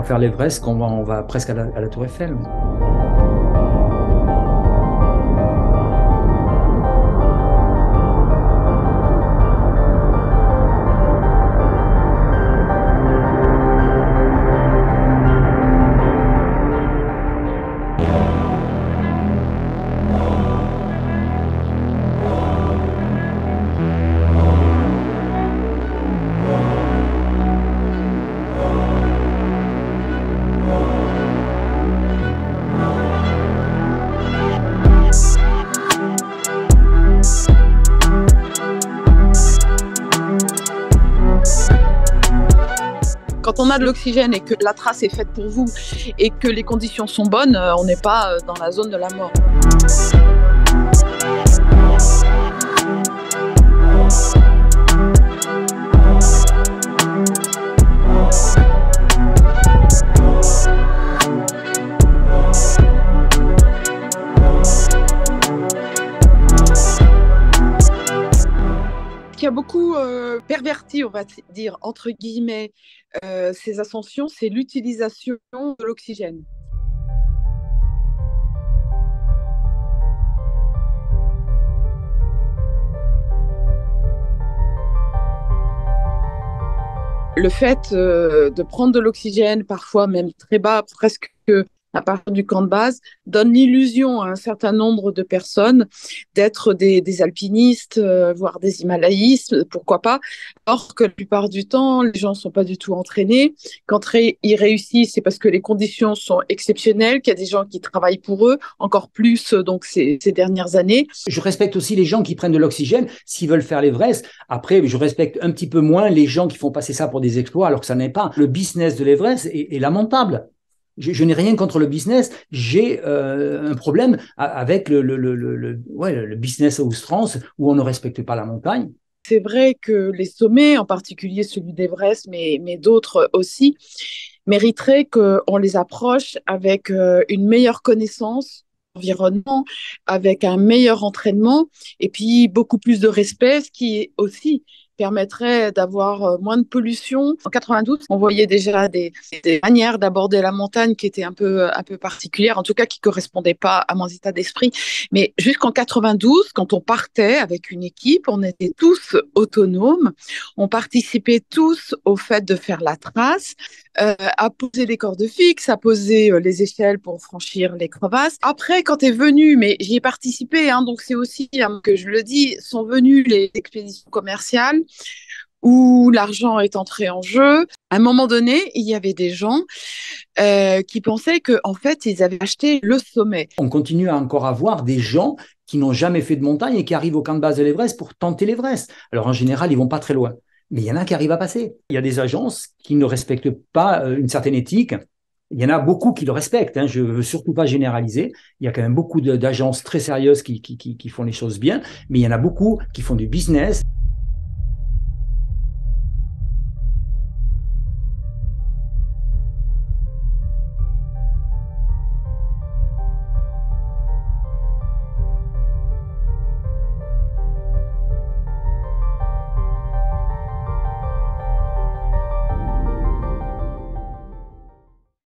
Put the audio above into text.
faire l'Everest quand on va presque à la Tour Eiffel. Quand on a de l'oxygène et que la trace est faite pour vous et que les conditions sont bonnes, on n'est pas dans la zone de la mort. Ce qui a beaucoup perverti, on va dire, entre guillemets, ces ascensions, c'est l'utilisation de l'oxygène. Le fait de prendre de l'oxygène, parfois même très bas, presque à partir du camp de base, donne l'illusion à un certain nombre de personnes d'être des alpinistes, voire des himalayistes, pourquoi pas, alors que la plupart du temps, les gens ne sont pas du tout entraînés. Quand ils réussissent, c'est parce que les conditions sont exceptionnelles, qu'il y a des gens qui travaillent pour eux, encore plus donc ces dernières années. Je respecte aussi les gens qui prennent de l'oxygène s'ils veulent faire l'Everest. Après, je respecte un petit peu moins les gens qui font passer ça pour des exploits alors que ça n'est pas. Le business de l'Everest est lamentable. Je n'ai rien contre le business, j'ai un problème avec le business à outrance où on ne respecte pas la montagne. C'est vrai que les sommets, en particulier celui d'Everest, mais d'autres aussi, mériteraient qu'on les approche avec une meilleure connaissance de l'environnement, avec un meilleur entraînement et puis beaucoup plus de respect, ce qui aussi permettrait d'avoir moins de pollution. En 92, on voyait déjà des manières d'aborder la montagne qui étaient un peu particulières, en tout cas qui ne correspondaient pas à mon état d'esprit. Mais jusqu'en 92, quand on partait avec une équipe, on était tous autonomes, on participait tous au fait de faire la trace, à poser les cordes fixes, à poser les échelles pour franchir les crevasses. Après, quand est venu, mais j'y ai participé, hein, donc c'est aussi que je le dis, sont venues les expéditions commerciales où l'argent est entré en jeu. À un moment donné, il y avait des gens qui pensaient qu'en fait, ils avaient acheté le sommet. On continue à encore avoir des gens qui n'ont jamais fait de montagne et qui arrivent au camp de base de l'Everest pour tenter l'Everest. Alors en général, ils ne vont pas très loin. Mais il y en a qui arrivent à passer. Il y a des agences qui ne respectent pas une certaine éthique. Il y en a beaucoup qui le respectent, hein. Je ne veux surtout pas généraliser. Il y a quand même beaucoup d'agences très sérieuses qui font les choses bien, mais il y en a beaucoup qui font du business.